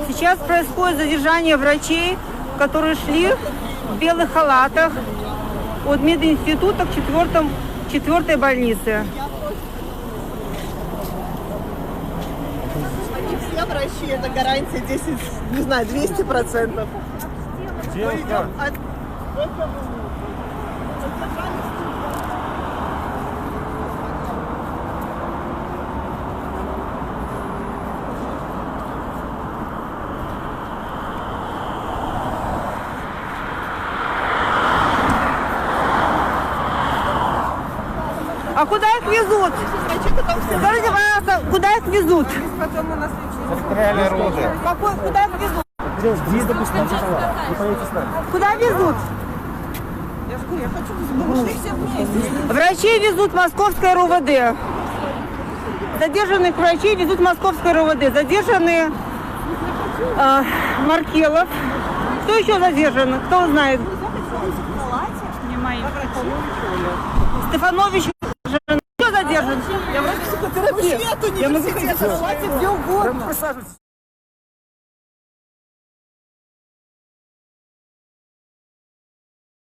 Сейчас происходит задержание врачей, которые шли в белых халатах от мединститута к четвертой больнице. Они все врачи, это гарантия 10, не знаю, 200%. А куда их везут? Скажите, пожалуйста, куда их везут? Реальные роды. Куда их везут? Здесь, допустим, не поедете с нами. Куда везут? Я хочу, мы шли все вместе. Врачей везут в Московское РУВД. Задержанных врачей везут в Московское РУВД. Задержаны Маркелов. Кто еще задержан? Кто знает? Стефанович. Кто задержан? Я врач психотерапевт. Университет, где угодно. Присаживайтесь.